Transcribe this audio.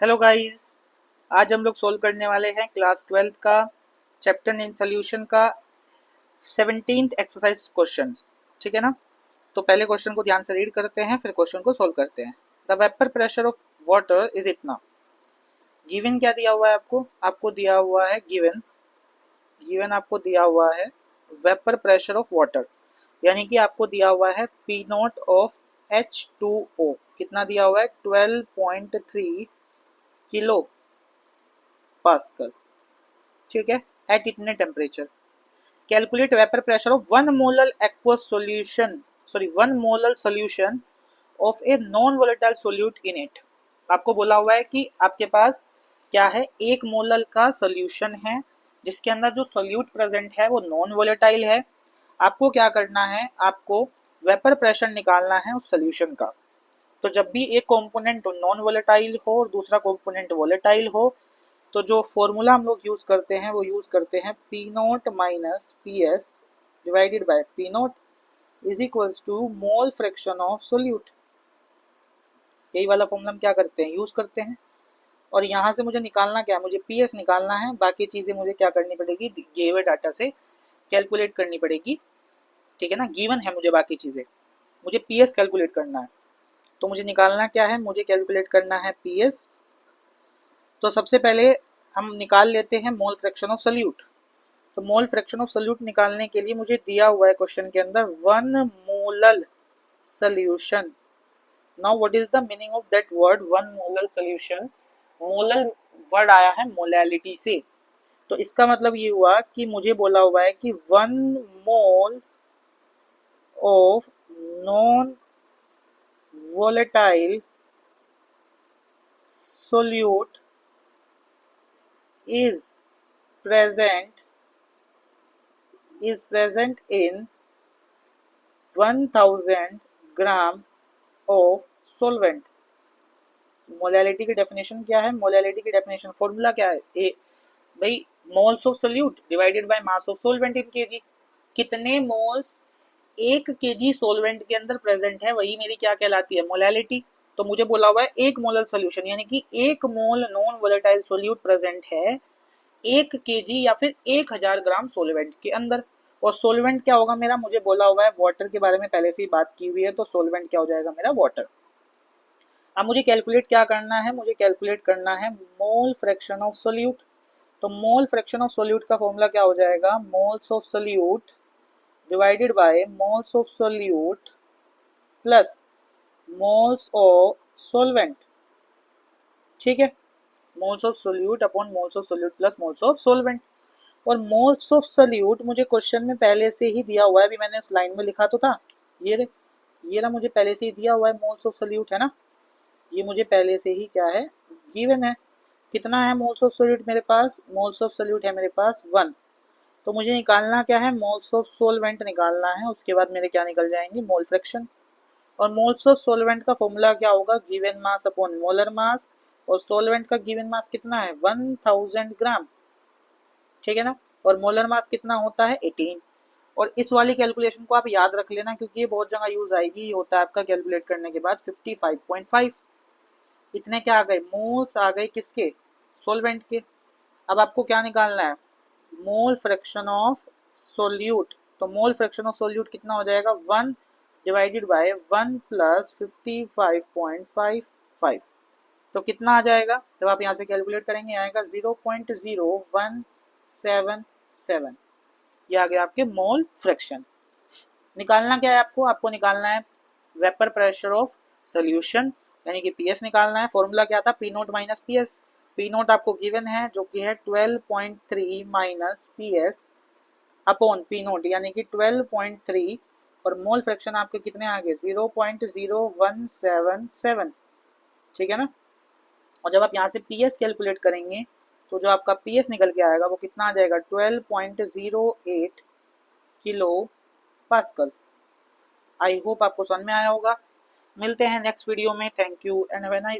Hello guys. आज हम लोग सोल्व करने वाले हैं क्लास 12th का चैप्टर इन सॉल्यूशन का 17th एक्सरसाइज क्वेश्चंस। ठीक है ना। तो पहले क्वेश्चन को ध्यान से रीड करते हैं, फिर क्वेश्चन को सोल्व करते हैं। The vapour pressure of water is इतना। गिवन क्या दिया हुआ है आपको? आपको दिया हुआ है गिवन गिवन आपको दिया हुआ है वेपर प्रेशर ऑफ वाटर, यानी कि आपको दिया हुआ है पी नॉट ऑफ H2O। कितना दिया हुआ है? 12.3 किलो पास्कल। ठीक है, एट इतने temperature. Calculate vapour pressure of 1 molar of a non volatile solute in it. आपको बोला हुआ है कि आपके पास क्या है, 1 मोलर का सोल्यूशन है जिसके अंदर जो सोल्यूट प्रेजेंट है वो नॉन वोलेटाइल है। आपको क्या करना है, आपको वेपर प्रेशर निकालना है उस सोल्यूशन का। तो जब भी एक कंपोनेंट नॉन वोलेटाइल हो और दूसरा कंपोनेंट वोलेटाइल हो, तो जो फॉर्मूला हम लोग यूज करते हैं वो यूज करते हैं P naught minus P S divided by P naught is equals to mole fraction of solute. यही वाला फॉर्मूला हम क्या करते हैं, यूज करते हैं। और यहाँ से मुझे निकालना क्या है, मुझे पी एस निकालना है। बाकी चीजें मुझे क्या करनी पड़ेगी, दिए हुए डाटा से कैलकुलेट करनी पड़ेगी। ठीक है ना, गिवन है मुझे बाकी चीजें, मुझे पी एस कैलकुलेट करना है। तो मुझे निकालना क्या है, मुझे कैलकुलेट करना है पी एस। तो सबसे पहले हम निकाल लेते हैं मोल फ्रैक्शन ऑफ सोल्यूट। तो मोल फ्रैक्शन ऑफ सोल्यूट निकालने के लिए मुझे दिया हुआ है क्वेश्चन के अंदर 1 molar solution. Now what is the meaning of that word 1 molar solution? Molar word आया है मोलैलिटी से। तो इसका मतलब ये हुआ कि मुझे बोला हुआ है कि 1 mole of non volatile solute is present in 1000 gram of solvent. Molality की डेफिनेशन क्या है? मोलैलिटी की डेफिनेशन फॉर्मूला क्या है? ए भाई, moles of solute divided by mass of solvent in KG. कितने मोल्स 1 केजी सोलवेंट के अंदर प्रेजेंट है, वही मेरी क्या कहलाती है, मोलैलिटी। तो मुझे बोला हुआ है 1 मोलर सोल्यूशन, यानी कि 1 मोल नॉन वोलेटाइल सोल्यूट प्रेजेंट है 1 केजी या फिर 1000 ग्राम सोलवेंट के अंदर। और सोलवेंट क्या होगा मेरा, मुझे बोला हुआ है वाटर के बारे में पहले से ही बात की हुई है, तो सोलवेंट क्या हो जाएगा मेरा, वाटर। अब मुझे कैलकुलेट क्या करना है, मुझे कैलकुलेट करना है मोल फ्रैक्शन ऑफ सोल्यूट। तो मोल फ्रैक्शन ऑफ सोल्यूट का फॉर्मूला क्या हो जाएगा, moles of solute divided by moles of solute plus moles of solvent. ठीक है, moles of solute upon moles of solute plus moles of solvent. और मोल्स ऑफ सोल्यूट मुझे question में पहले से ही दिया हुआ है, अभी मैंने इस लाइन में लिखा तो था। ये रे, ये ना मुझे पहले से ही दिया हुआ है मोल्स ऑफ सोल्यूट, है ना। ये मुझे पहले से ही क्या है, गिवन है। कितना है मोल्स ऑफ सोल्यूट मेरे पास? मोल्स ऑफ सोल्यूट है मेरे पास 1। तो मुझे निकालना क्या है, मोल्स ऑफ सोलवेंट निकालना है। उसके बाद मेरे क्या निकल जाएंगे, मोल फ्रैक्शन। और मोल्स ऑफ सोलवेंट का फॉर्मूला क्या होगा, given mass upon molar mass. और सोलवेंट का गिवन मास कितना है, 1000 ग्राम। ठीक है ना। और मोलर मास कितना होता है, 18। और इस वाली कैलकुलेशन को आप याद रख लेना, क्योंकि ये बहुत जगह यूज आएगी। ये होता है आपका कैलकुलेट करने के बाद 55.5। इतने क्या आ गए, मोल्स आ गए किसके, सोलवेंट के। अब आपको क्या निकालना है, मोल फ्रैक्शन ऑफ सोल्यूट। तो मोल फ्रैक्शन ऑफ सोल्यूट कितना हो जाएगा, 1 डिवाइडेड बाय 1 प्लस 55.55। तो कितना आ जाएगा, जब आप यहाँ से कैलकुलेट करेंगे आएगा 0.0177। ये आ गया आपके मोल फ्रैक्शन। निकालना क्या है आपको, आपको निकालना है वेपर प्रेशर ऑफ सोल्यूशन, यानी कि पीएस निकालना है। फॉर्मूला क्या था, P note minus P S. P note आपको गिवन है जो कि है 12.3 minus P S upon P note, यानी कि 12.3। और मोल फ्रैक्शन आपके कितने आ गए, 0.0177। ठीक है ना। और जब आप यहाँ से पी एस कैलकुलेट करेंगे तो जो आपका पी एस निकल के आएगा वो कितना आ जाएगा, 12.08 किलो पास्कल। आई होप आपको समझ में आया होगा। मिलते हैं नेक्स्ट वीडियो में। Thank you and have a nice